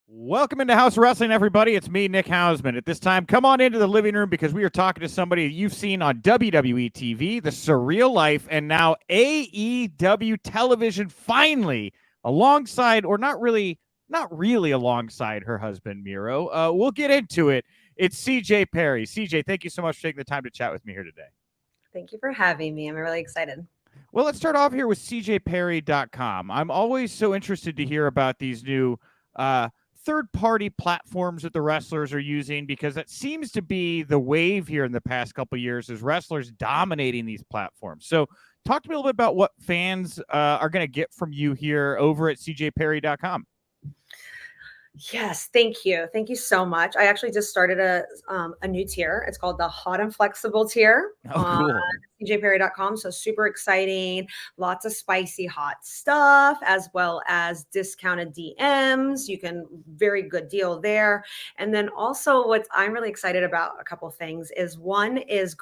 Welcome into House of Wrestling, everybody. It's me, Nick Hausman. At this time, come on into the living room because we are talking to somebody you've seen on WWE TV, The Surreal Life, and now AEW television, finally, alongside, or not really alongside her husband, Miro. We'll get into it. It's CJ Perry. CJ, thank you so much for taking the time to chat with me here today. Thank you for having me. I'm really excited. Well, let's start off here with cjperry.com. I'm always so interested to hear about these new third-party platforms that the wrestlers are using, because that seems to be the wave here in the past couple of years, is wrestlers dominating these platforms. So talk to me a little bit about what fans are going to get from you here over at cjperry.com. Yes, thank you. Thank you so much. I actually just started a new tier. It's called the Hot and Flexible tier on Cool. cjperry.com. So super exciting. Lots of spicy hot stuff, as well as discounted DMs. You can very good deal there. And then also what I'm really excited about, a couple things, is one is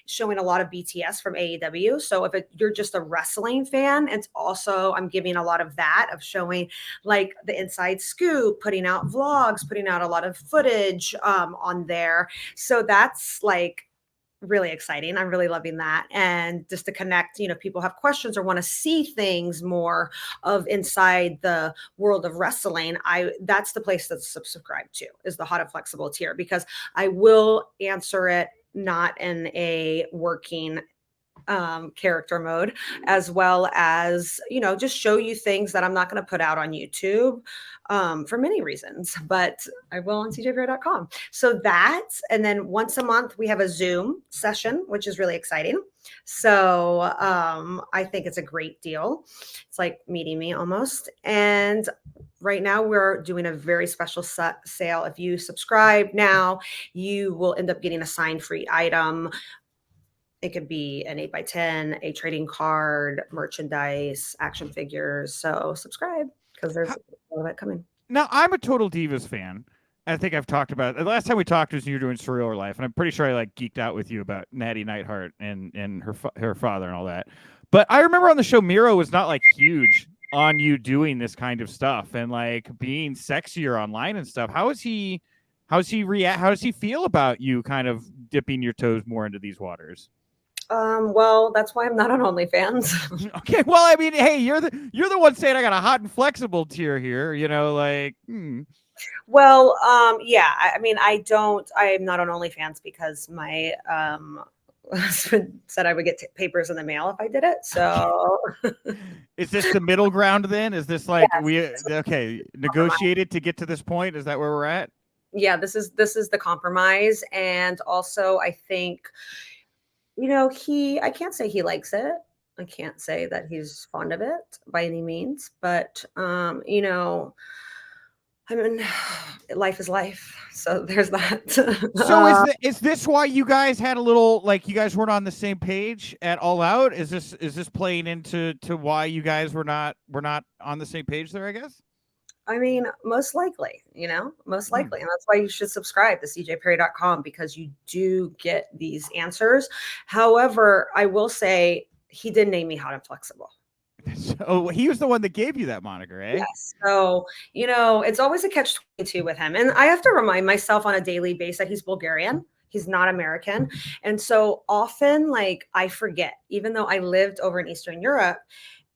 showing a lot of BTS from AEW. So if you're just a wrestling fan, it's also, I'm giving a lot of that, of showing like the inside scoop, putting out vlogs, putting out a lot of footage on there. So that's like really exciting. I'm really loving that. And just to connect, people have questions or want to see things more of inside the world of wrestling. That's the place that's subscribed to, is the Hot and Flexible tier, because I will answer it not in a working character mode, as well as, just show you things that I'm not going to put out on YouTube for many reasons, but I will on cjperry.com. So and then once a month we have a Zoom session, which is really exciting. So I think it's a great deal. It's like meeting me almost. And right now we're doing a very special sale. If you subscribe now, you will end up getting a sign-free item. It could be an 8x10, a trading card, merchandise, action figures. So subscribe, because there's a lot of that coming. Now, I'm a total Divas fan. I think I've talked about it. The last time we talked was when you were doing Surreal Life, and I'm pretty sure I geeked out with you about Natty Neidhart and her father and all that. But I remember on the show, Miro was not huge on you doing this kind of stuff and being sexier online and stuff. How does he react? How does he feel about you kind of dipping your toes more into these waters? Well, that's why I'm not on OnlyFans. Okay, well, I mean, hey, you're the one saying I got a hot and flexible tier here, Well, yeah, I'm not on OnlyFans because my husband said I would get papers in the mail if I did it. So is this the middle ground then? Is this negotiated to get to this point? Is that where we're at? Yeah, this is the compromise. And also I think, I can't say he likes it. I can't say that he's fond of it by any means, but life is life. So there's that. So is this why you guys had a little, you guys weren't on the same page at All Out? Is this playing into why you guys were not on the same page there, I guess? I mean, most likely. And that's why you should subscribe to cjperry.com, because you do get these answers. However, I will say he did name me Hot and Flexible. So he was the one that gave you that moniker, eh? Yes. So, it's always a catch-22 with him. And I have to remind myself on a daily basis that he's Bulgarian. He's not American. And so often, I forget, even though I lived over in Eastern Europe.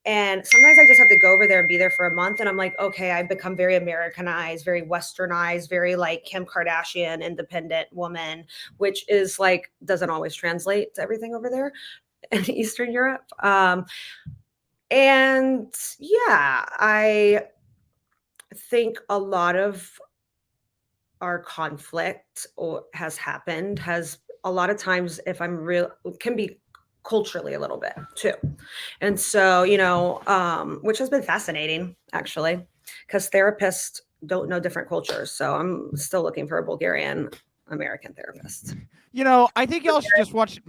And sometimes I just have to go over there and be there for a month. And I'm like, okay, I've become very Americanized, very Westernized, very like Kim Kardashian, independent woman, which is doesn't always translate to everything over there in Eastern Europe. And yeah, I think a lot of our conflict has a lot of times, if I'm real, can be culturally a little bit too. And so, which has been fascinating actually, because therapists don't know different cultures. So I'm still looking for a Bulgarian American therapist. I think y'all should just watch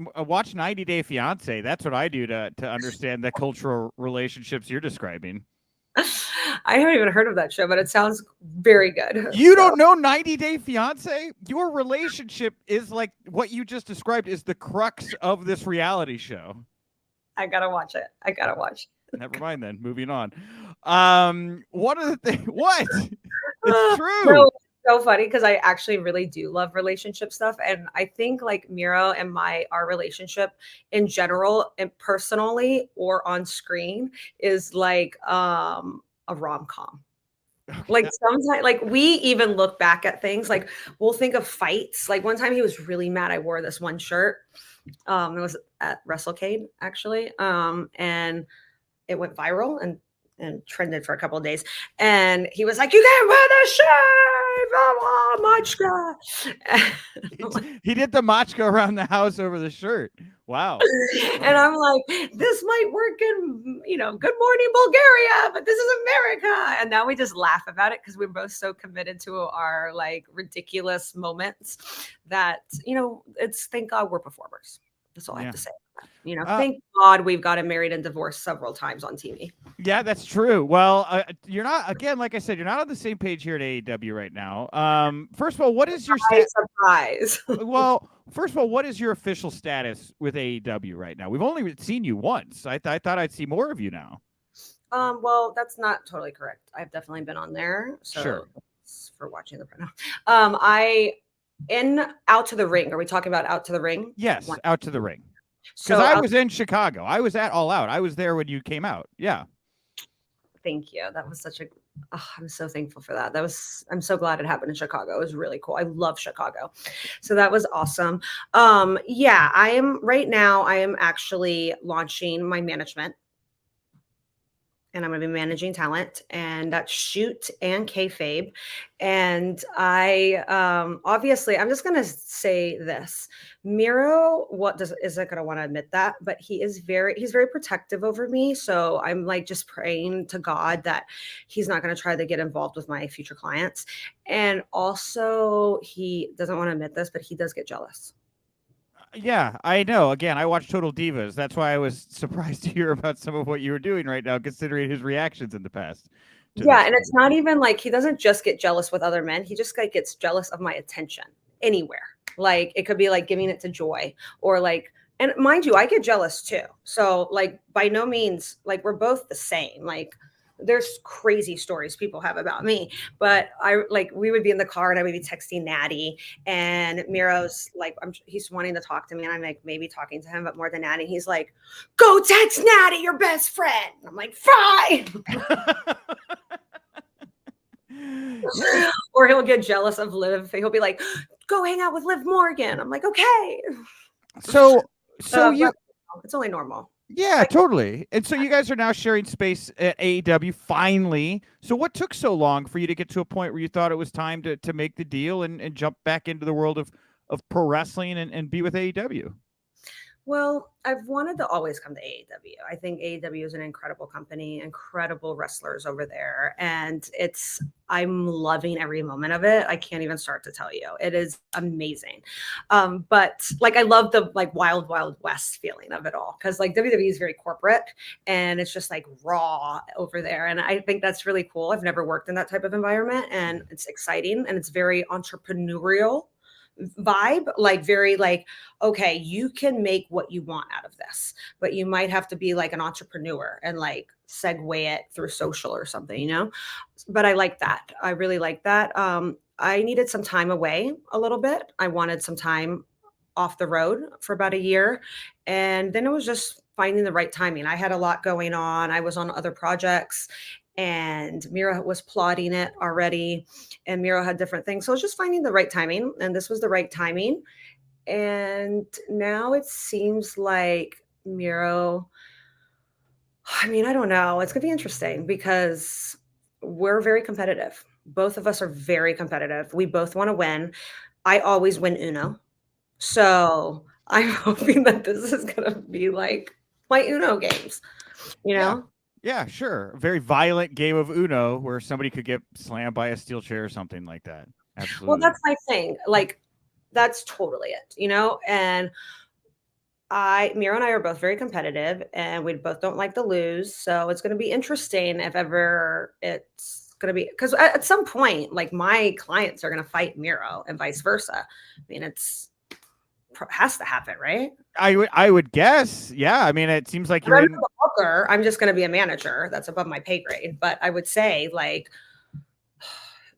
90 Day Fiance. That's what I do to understand the cultural relationships you're describing. I haven't even heard of that show, but it sounds very good. You don't know 90 Day Fiance? Your relationship is what you just described is the crux of this reality show. I gotta watch it. Never mind then. Moving on. One of the things. What? It's true. No, it's so funny because I actually really do love relationship stuff. And I think like Miro and our relationship in general and personally or on screen is like a rom-com. Like sometimes, like we even look back at things, like we'll think of fights. Like one time he was really mad. I wore this one shirt. It was at WrestleCade actually. And it went viral and trended for a couple of days. And he was like, "You can't wear this shirt, blah, blah, Machka." He did the machka around the house over the shirt. Wow. And I'm like, this might work in, Good Morning Bulgaria, but this is America. And now we just laugh about it because we're both so committed to our like ridiculous moments that, it's thank God we're performers. That's all I have to say. Thank God we've gotten married and divorced several times on TV. Yeah, that's true. Well, you're not, again, like I said, you're not on the same page here at AEW right now. First of all, what is your surprise? Well, first of all, what is your official status with AEW right now? We've only seen you once. I thought I'd see more of you now. Well, that's not totally correct. I've definitely been on there. So sure. For watching the program. Out to the Ring. Are we talking about Out to the Ring? Yes, Out to the Ring. So I was in Chicago. I was at All Out. I was there when you came out. Yeah. Thank you. That was I'm so thankful for that. I'm so glad it happened in Chicago. It was really cool. I love Chicago. So that was awesome. Yeah, I am actually launching my management. And I'm going to be managing talent, and that's shoot and kayfabe. And I obviously, I'm just going to say this: Miro, isn't going to want to admit that, but he's very protective over me. So I'm like just praying to God that he's not going to try to get involved with my future clients. And also, he doesn't want to admit this, but he does get jealous. Yeah, I know. Again, I watch Total Divas. That's why I was surprised to hear about some of what you were doing right now, considering his reactions in the past. Yeah, and it's not even like he doesn't just get jealous with other men. He just like gets jealous of my attention anywhere. Like it could be like giving it to Joy or like, and mind you, I get jealous too. So like by no means, like we're both the same. Like there's crazy stories people have about me, but we would be in the car and I would be texting Natty, and Miro's like, he's wanting to talk to me, and I'm like maybe talking to him, but more than Natty, he's like, "Go text Natty, your best friend." And I'm like, "Fine." Or he'll get jealous of Liv. He'll be like, "Go hang out with Liv Morgan." I'm like, "Okay." So it's only normal. Yeah, totally. And so you guys are now sharing space at AEW finally. So what took so long for you to get to a point where you thought it was time to make the deal and jump back into the world of pro wrestling and be with AEW? Well, I've wanted to always come to AEW. I think AEW is an incredible company, incredible wrestlers over there. And I'm loving every moment of it. I can't even start to tell you. It is amazing. But like, I love the like wild, wild west feeling of it all. Cause like WWE is very corporate and it's just like raw over there. And I think that's really cool. I've never worked in that type of environment, and it's exciting and it's very entrepreneurial vibe, like very like, okay, you can make what you want out of this, but you might have to be like an entrepreneur and like segue it through social or something, but I like that. I really like that. I needed some time away a little bit. I wanted some time off the road for about a year, and then it was just finding the right timing. I had a lot going on. I was on other projects, and Miro was plotting it already, and Miro had different things. So it was just finding the right timing, and this was the right timing. And now it seems like Miro, I mean, I don't know. It's going to be interesting because we're very competitive. Both of us are very competitive. We both want to win. I always win Uno. So I'm hoping that this is going to be like my Uno games, Yeah, sure. A very violent game of Uno where somebody could get slammed by a steel chair or something like that. Absolutely. Well, that's my thing. Like, that's totally it, and Miro and I are both very competitive, and we both don't like to lose. So it's going to be interesting if ever it's going to be, because at some point, like my clients are going to fight Miro and vice versa. I mean, has to happen, right? I would guess. Yeah. I mean, it seems like you're the booker. I'm just going to be a manager. That's above my pay grade. But I would say like,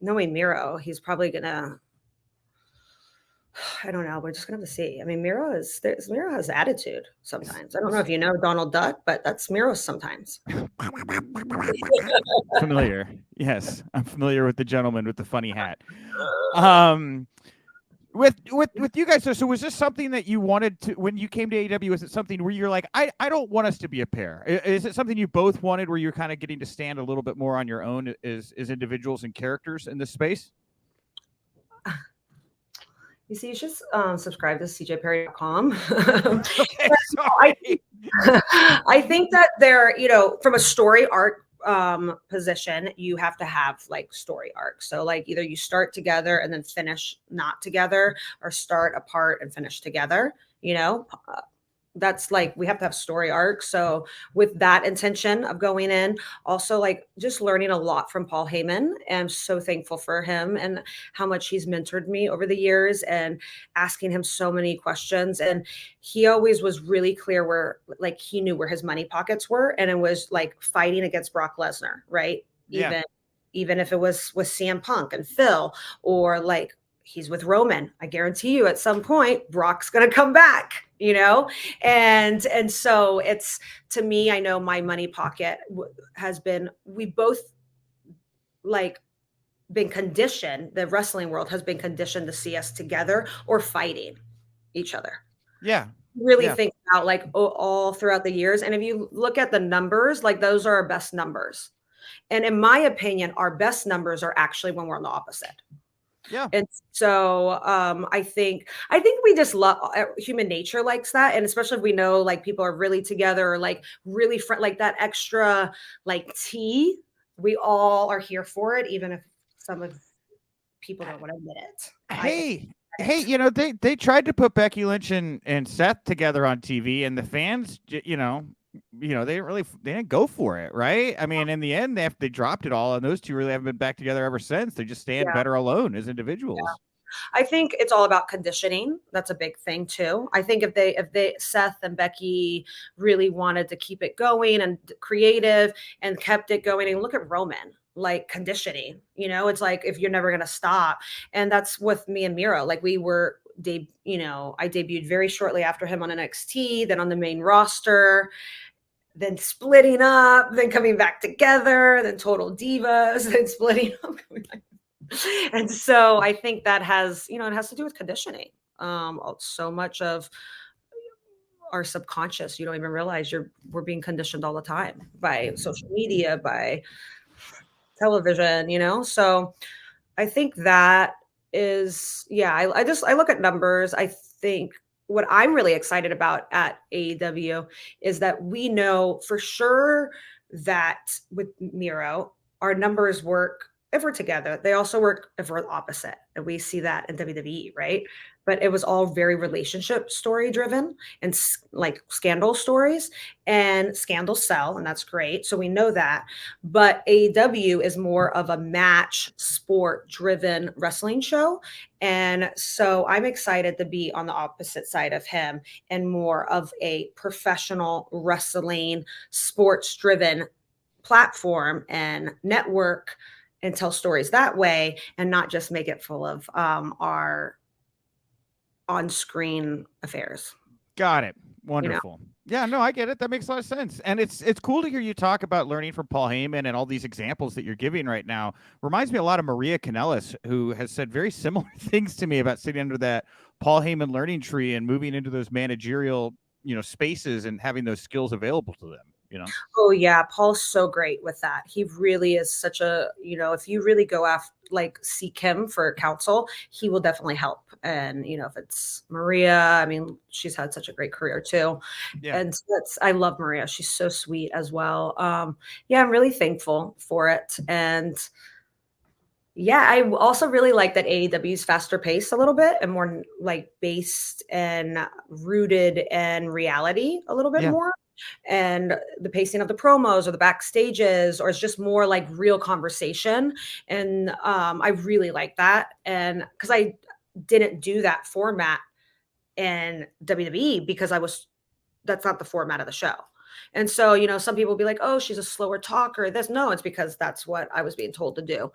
knowing Miro, he's probably gonna. I don't know. We're just gonna have to see. I mean, Miro has attitude sometimes. I don't know if you know Donald Duck, but that's Miro sometimes. Familiar. Yes, I'm familiar with the gentleman with the funny hat. Um, with you guys, so was this something that you wanted to when you came to AEW? Was it something where you're like, I don't want us to be a pair? Is it something you both wanted, where you're kind of getting to stand a little bit more on your own as individuals and characters in this space? You see, you should subscribe to cjperry.com. Okay, I, sorry. I think that there, from a story arc position, you have to have like story arcs. So like either you start together and then finish not together, or start apart and finish together. That's like we have to have story arcs. So with that intention of going in, also like just learning a lot from Paul Heyman. And I'm so thankful for him and how much he's mentored me over the years and asking him so many questions. And he always was really clear where like he knew where his money pockets were. And it was like fighting against Brock Lesnar, right? Yeah. Even if it was with CM Punk and Phil, or like he's with Roman. I guarantee you at some point Brock's going to come back, and so it's, to me, I know my money pocket has been, we both like been conditioned, the wrestling world has been conditioned to see us together or fighting each other. Yeah. Really think about like all throughout the years. And if you look at the numbers, like those are our best numbers. And in my opinion, our best numbers are actually when we're on the opposite. Yeah. And so I think we just love, human nature likes that. And especially if we know like people are really together or like really like that extra like tea, we all are here for it, even if some of people don't want to admit it. Hey, they tried to put Becky Lynch and Seth together on TV, and the fans, they didn't go for it, right? I mean, in the end, they dropped it all, and those two really haven't been back together ever since. They just stand better alone as individuals. Yeah. I think it's all about conditioning. That's a big thing too. I think if they Seth and Becky really wanted to keep it going and creative and kept it going, and look at Roman, like conditioning, it's like if you're never going to stop. And that's with me and Miro. Like we were I debuted very shortly after him on NXT, then on the main roster, then splitting up, then coming back together, then Total Divas, then splitting up. And so I think that has, it has to do with conditioning. So much of our subconscious, you don't even realize we're being conditioned all the time by social media, by television, so I think that is, I look at numbers. I think what I'm really excited about at AEW is that we know for sure that with Miro, our numbers work if we're together. They also work if we're opposite. And we see that in WWE, right? But it was all very relationship story driven and like scandal stories, and scandals sell, and that's great. So we know that. But AEW is more of a match sport driven wrestling show. And so I'm excited to be on the opposite side of him and more of a professional wrestling sports driven platform and network, and tell stories that way, and not just make it full of our on-screen affairs. Got it. Wonderful. Yeah, no, I get it. That makes a lot of sense. And it's cool to hear you talk about learning from Paul Heyman, and all these examples that you're giving right now. Reminds me a lot of Maria Kanellis, who has said very similar things to me about sitting under that Paul Heyman learning tree and moving into those managerial, spaces and having those skills available to them. Oh yeah, Paul's so great with that. He really is such a, if you really go after, like, seek him for counsel, he will definitely help. And if it's Maria, I mean, she's had such a great career too. Yeah. And I love Maria. She's so sweet as well. I'm really thankful for it. And I also really like that AEW's faster paced a little bit and more like based and rooted in reality a little bit more. And the pacing of the promos or the backstages, or it's just more like real conversation. And I really like that. And because I didn't do that format in WWE, because that's not the format of the show. And so, you know, some people will be like, oh, she's a slower talker. No, it's because that's what I was being told to do.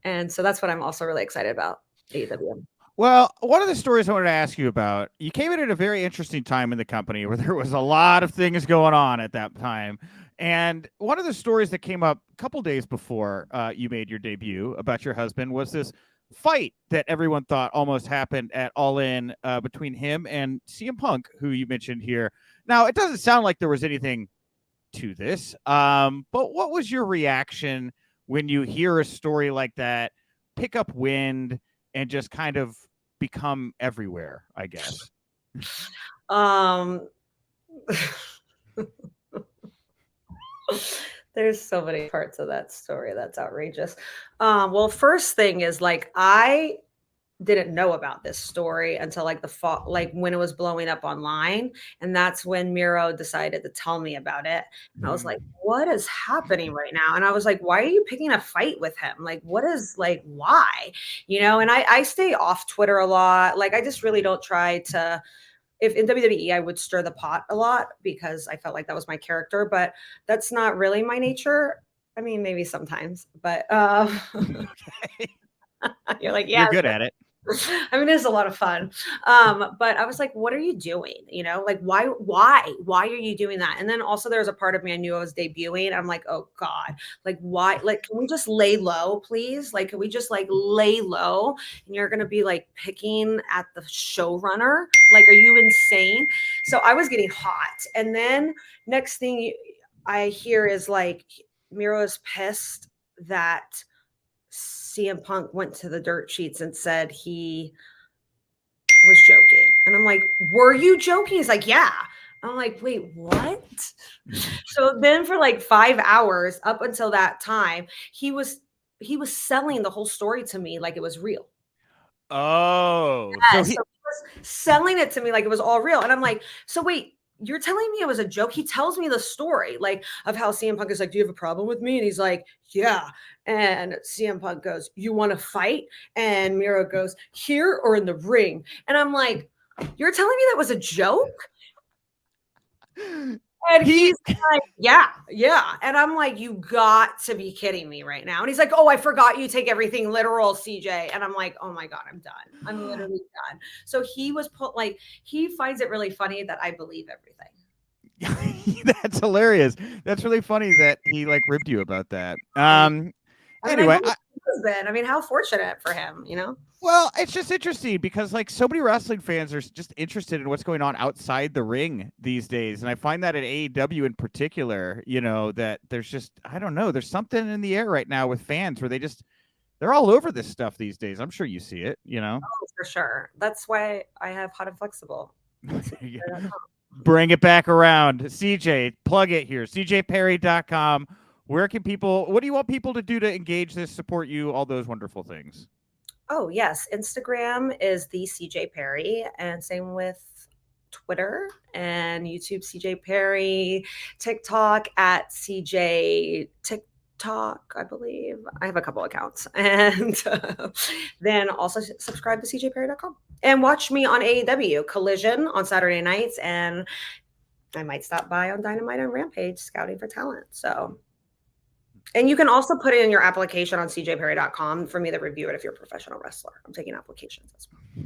And so that's what I'm also really excited about AEW. Well, one of the stories I wanted to ask you about, you came in at a very interesting time in the company where there was a lot of things going on at that time. And one of the stories that came up a couple days before you made your debut about your husband was this fight that everyone thought almost happened at All In between him and CM Punk, who you mentioned here. Now, it doesn't sound like there was anything to this, but what was your reaction when you hear a story like that pick up wind and just kind of become everywhere, I guess? Um, there's so many parts of that story that's outrageous. Well, first thing is like I didn't know about this story until like the fall, like when it was blowing up online, and that's when Miro decided to tell me about it. And I was like, "What is happening right now?" And I was like, "Why are you picking a fight with him? Like, what is like why?" You know. And I stay off Twitter a lot. Like, I just really don't try to. If in WWE, I would stir the pot a lot because I felt like that was my character, but that's not really my nature. I mean, maybe sometimes, but you're like, yeah, You're good at it. I mean, it's a lot of fun. But I was like, what are you doing? You know, like why are you doing that? And then also there's a part of me I knew I was debuting. I'm like, oh God, like why? Like, can we just lay low, please? Like, can we just like lay low? And you're gonna be like picking at the showrunner? Like, are you insane? So I was getting hot. And then next thing I hear is like Miro is pissed that CM Punk went to the dirt sheets and said he was joking. And I'm like, were you joking? He's like, yeah. I'm like, wait, what? So then for like 5 hours up until that time, he was selling the whole story to me like it was real. Oh, so Yes, so he was selling it to me like it was all real. And I'm like, so wait, you're telling me it was a joke? He tells me the story like of how CM Punk is like, do you have a problem with me? And he's like, yeah. And CM Punk goes, you want to fight? And Miro goes, here or in the ring? And I'm like, you're telling me that was a joke? And he's like, yeah, yeah. And I'm like, you got to be kidding me right now. And he's like, oh, I forgot you take everything literal, CJ. And I'm like, oh my God, I'm done. I'm literally done. So he was put like, he finds it really funny that I believe everything. That's hilarious. That's really funny that he like ribbed you about that. I mean, Anyway, I mean, how fortunate for him, you know? well, it's just interesting because like so many wrestling fans are just interested in what's going on outside the ring these days, and I find that at AEW in particular, you know, that there's just I don't know, there's something in the air right now with fans where they're all over this stuff these days. I'm sure you see it, you know. Oh, for sure. That's why I have Hot and Flexible. Bring it back around. CJ, plug it here. CJPerry.com. Where can people, what do you want people to do to engage this, support you, all those wonderful things? Oh, yes. Instagram is the CJ Perry, and same with Twitter and YouTube, CJ Perry, TikTok at CJ TikTok, I believe. I have a couple accounts. And then also subscribe to CJPerry.com and watch me on AEW Collision on Saturday nights. And I might stop by on Dynamite and Rampage scouting for talent. So, and you can also put it in your application on CJPerry.com for me to review it if you're a professional wrestler. I'm taking applications as well.